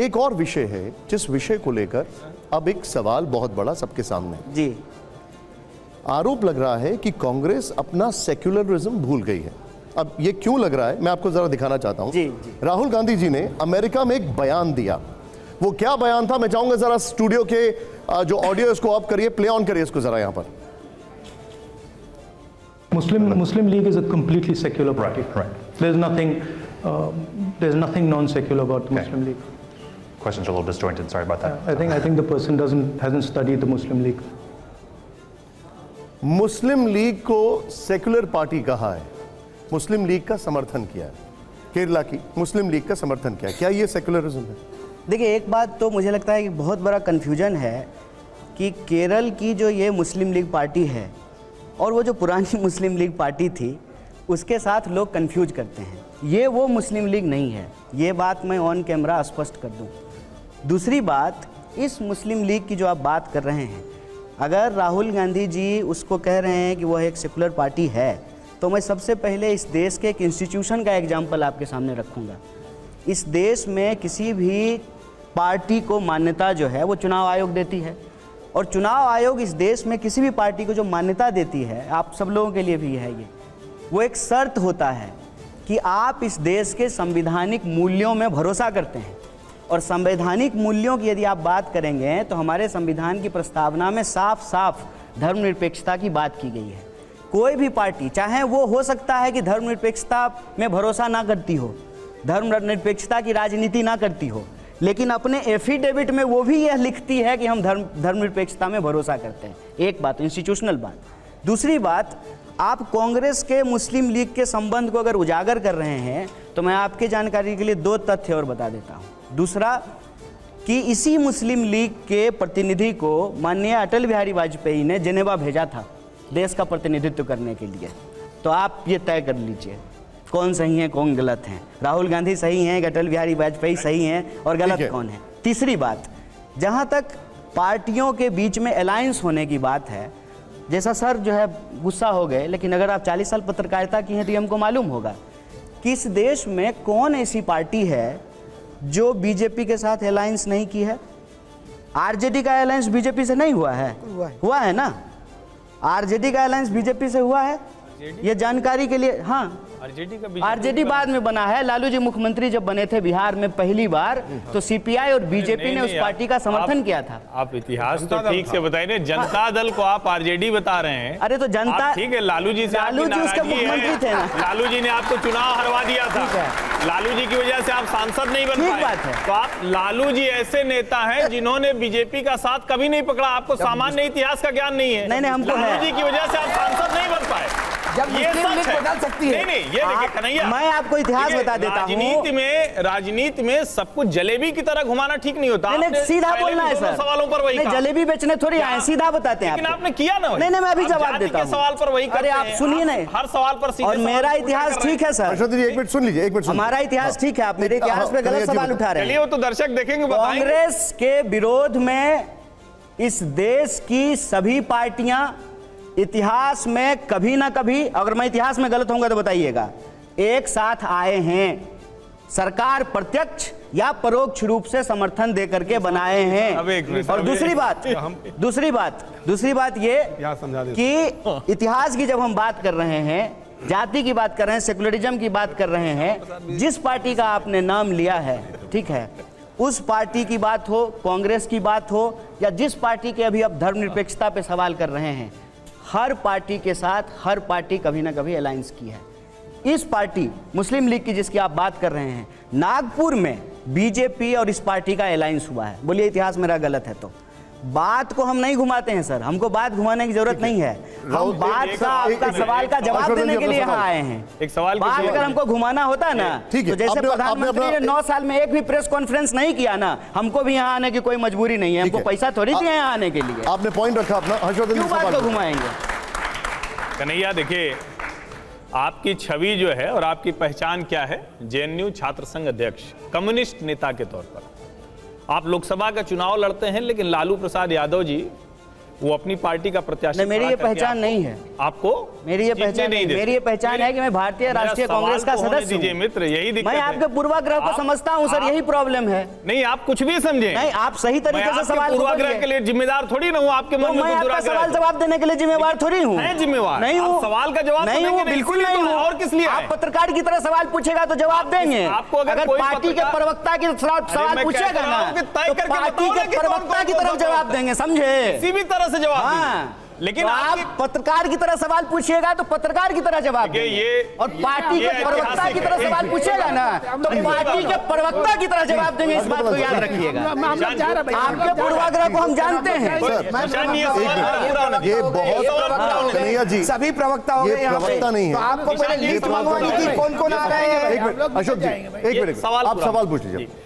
एक और विषय है जिस विषय को लेकर अब एक सवाल बहुत बड़ा सबके सामने है। जी, आरोप लग रहा है कि कांग्रेस अपना सेक्युलरिज्म भूल गई है। अब ये क्यों लग रहा है मैं आपको जरा दिखाना चाहता हूं। जी, जी। राहुल गांधी जी ने अमेरिका में एक बयान दिया। वो क्या बयान था मैं चाहूंगा जरा स्टूडियो के जो ऑडियो इसको ऑफ करिए, प्ले ऑन करिए इसको जरा यहां पर। Muslim League is a completely secular party. Right. There's nothing non-secular about the Muslim League. Questions are a little disjointed. Sorry about that. I think the person hasn't studied the Muslim League. Muslim league को secular party कहा है, मुस्लिम league का समर्थन किया है, केरला की मुस्लिम league का समर्थन किया है। क्या ये सेक्युलरिज्म है? देखिए एक बात तो मुझे लगता है कि बहुत बड़ा कन्फ्यूजन है कि केरल की जो ये मुस्लिम लीग पार्टी है और वो जो पुरानी मुस्लिम लीग पार्टी थी उसके साथ लोग कंफ्यूज करते हैं। ये वो मुस्लिम लीग नहीं है, ये बात मैं ऑन कैमरा स्पष्ट कर दूं। दूसरी बात, इस मुस्लिम लीग की जो आप बात कर रहे हैं, अगर राहुल गांधी जी उसको कह रहे हैं कि वह एक सेकुलर पार्टी है, तो मैं सबसे पहले इस देश के एक इंस्टीट्यूशन का एग्जाम्पल आपके सामने रखूँगा। इस देश में किसी भी पार्टी को मान्यता जो है वो चुनाव आयोग देती है, और चुनाव आयोग इस देश में किसी भी पार्टी को जो मान्यता देती है, आप सब लोगों के लिए भी है ये, वो एक शर्त होता है कि आप इस देश के संवैधानिक मूल्यों में भरोसा करते हैं। और संवैधानिक मूल्यों की यदि आप बात करेंगे तो हमारे संविधान की प्रस्तावना में साफ साफ धर्मनिरपेक्षता की बात की गई है। कोई भी पार्टी, चाहे वो हो सकता है कि धर्मनिरपेक्षता में भरोसा ना करती हो, धर्मनिरपेक्षता की राजनीति ना करती हो, लेकिन अपने एफिडेविट में वो भी यह लिखती है कि हम धर्मनिरपेक्षता में भरोसा करते हैं। एक बात इंस्टीट्यूशनल बात। दूसरी बात, आप कांग्रेस के मुस्लिम लीग के संबंध को अगर उजागर कर रहे हैं तो मैं आपकी जानकारी के लिए दो तथ्य और बता देता हूँ। दूसरा कि इसी मुस्लिम लीग के प्रतिनिधि को माननीय अटल बिहारी वाजपेयी ने जेनेवा भेजा था देश का प्रतिनिधित्व करने के लिए। तो आप ये तय कर लीजिए कौन सही है कौन गलत है। राहुल गांधी सही हैं, अटल बिहारी वाजपेयी सही हैं, और गलत कौन है। तीसरी बात, जहां तक पार्टियों के बीच में अलायंस होने की बात है, जैसा सर जो है गुस्सा हो गए, लेकिन अगर आप 40 साल पत्रकारिता की हैं तो हमको मालूम होगा कि इस देश में कौन ऐसी पार्टी है जो बीजेपी के साथ अलायंस नहीं की है। आरजेडी का अलायंस बीजेपी से नहीं हुआ है, हुआ है ना। आरजेडी का अलायंस बीजेपी से हुआ है, ये जानकारी के लिए। हाँ, आरजेडी बाद में बना है। लालू जी मुख्यमंत्री जब बने थे बिहार में पहली बार, तो सीपीआई और बीजेपी ने उस पार्टी का समर्थन किया था। आप इतिहास तो ठीक से बताइए, जनता दल को आप आरजेडी बता रहे हैं। अरे तो जनता, ठीक है, लालू जी से उसके मुख्यमंत्री थे ना। लालू जी ने आपको चुनाव हरवा दिया था, लालू जी की वजह से आप सांसद नहीं बन पाए। तो आप, लालू जी ऐसे नेता हैं जिन्होंने बीजेपी का साथ कभी नहीं पकड़ा। आपको सामान्य इतिहास का ज्ञान नहीं है। नहीं, हमको है। लालू जी की वजह से आप सांसद नहीं बन पाए। जब मुस्लिम लीग बदल सकती है। नहीं, ये देखिए कन्हैया, मैं आपको इतिहास बता देता हूं। राजनीति में सब कुछ जलेबी की तरह घुमाना ठीक नहीं होता। नहीं, सीधा बोलना है सर। सवालों पर वही कहा। जलेबी बेचने थोड़ी आए, सीधा बताते हैं। लेकिन आपने किया ना। नहीं, मैं अभी जवाब देता हूं। सवाल पर वही। अरे आप सुनिए ना, हर सवाल पर। और मेरा इतिहास ठीक है सर। एक मिनट सुन लीजिए, एक मिनट। हमारा इतिहास ठीक है, आप मेरे इतिहास पे गलत सवाल उठा रहे हैं। चलिए वो तो दर्शक देखेंगे। कांग्रेस के विरोध में इस देश की सभी पार्टियां इतिहास में कभी ना कभी, अगर मैं इतिहास में गलत होऊंगा तो बताइएगा, एक साथ आए हैं। सरकार प्रत्यक्ष या परोक्ष रूप से समर्थन दे करके बनाए हैं। और दूसरी बात ये कि इतिहास की जब हम बात कर रहे हैं, जाति की बात कर रहे हैं, सेकुलरिज्म की बात कर रहे हैं, जिस पार्टी का आपने नाम लिया है, ठीक है, उस पार्टी की बात हो, कांग्रेस की बात हो, या जिस पार्टी के अभी आप धर्मनिरपेक्षता पे सवाल कर रहे हैं, हर पार्टी के साथ हर पार्टी कभी ना कभी अलायंस की है। इस पार्टी मुस्लिम लीग की जिसकी आप बात कर रहे हैं, नागपुर में बीजेपी और इस पार्टी का अलायंस हुआ है। बोलिए इतिहास मेरा गलत है तो। बात को हम नहीं घुमाते हैं सर, हमको बात घुमाने की जरूरत नहीं है। हम बात का, आपका सवाल का जवाब देने के लिए यहाँ आए हैं। एक सवाल, बात अगर हमको घुमाना होता है ना, तो जैसे प्रधानमंत्री ने 9 साल में एक भी प्रेस कॉन्फ्रेंस नहीं किया ना, हमको भी यहाँ आने की कोई मजबूरी नहीं है। हमको पैसा थोड़ी दिया यहाँ आने के लिए। आपने पॉइंट रखा अपना, क्यों बात को घुमाएंगे? कन्हैया देखिए, आपकी छवि जो है और आपकी पहचान क्या है, जेएनयू छात्र संघ अध्यक्ष, कम्युनिस्ट नेता के तौर पर आप लोकसभा का चुनाव लड़ते हैं, लेकिन लालू प्रसाद यादव जी वो अपनी पार्टी का प्रत्याशी नहीं, मेरी खड़ा ये करके पहचान नहीं है। आपको मेरी ये जीतने पहचान नहीं, देते। मेरी ये पहचान है कि मैं भारतीय मेरा राष्ट्रीय सवाल कांग्रेस का तो होने सदस्य दीजिए हूं। मित्र, यही दिक्कत मैं है। आपके पूर्वाग्रह को आप- समझता हूं सर, आप- यही प्रॉब्लम है। नहीं, आप कुछ भी समझे। नहीं, आप सही मैं तरीके से आपके सवाल को पूर्वाग्रह बोलिए। के लिए जिम्मेदार थोड़ी ना हूँ, आपके तो मन में मैं कोई आपका दुराग्रह सवाल है। जवाब देने के लिए जिम्मेवार थोड़ी हूँ। हैं जिम्मेवार। नहीं आप हूँ। सवाल का जवाब तो नहीं देंगे हूँ, नहीं, बिल्कुल इसीलिए नहीं तो हूँ। और किस लिए आप आए? पत्रकार की तरह सवाल पूछेगा तो जवाब देंगे। आपको अगर कोई पार्टी के पत्रकार- प्रवक्ता की सवाल मैं पूछेगा कहता ना हूं कि तय तो करके पार्टी बताओ ना के कि कौन प्रवक्ता कौन की कौन तरफ कौन जवाब कौन देंगे, समझे? किसी भी तरह से जवाब दीजिए। हाँ, लेकिन तो आप आपकी- पत्रकार की तरह सवाल पूछिएगा तो पत्रकार की तरह जवाब देखिए, देंगे। ये- और पार्टी ये के प्रवक्ता ऐतिहासिक की तरह है। सवाल पूछेगा ना तो पार्टी के प्रवक्ता की तरह जवाब देंगे, इस बात को याद रखिएगा। आपके पूर्वाग्रह को हम जानते हैं। निशान, ये सवाल पूरा होना ये चाहिए। बहुत सवाल पूरा होना चाहिए। कन्हैया जी, सभी प्रवक्ता हो ये गए यहाँ पे। प्रवक्ता नहीं है। तो आपको पहले ये लिस्ट प्रवक्ता मंगवानी नहीं थी है। कौन कौन आ रहे हैं। एक मिनट अशोक जी, एक ये मिनट सवाल आप पूरा सवाल होना पूछ लीजिए। चाहिए।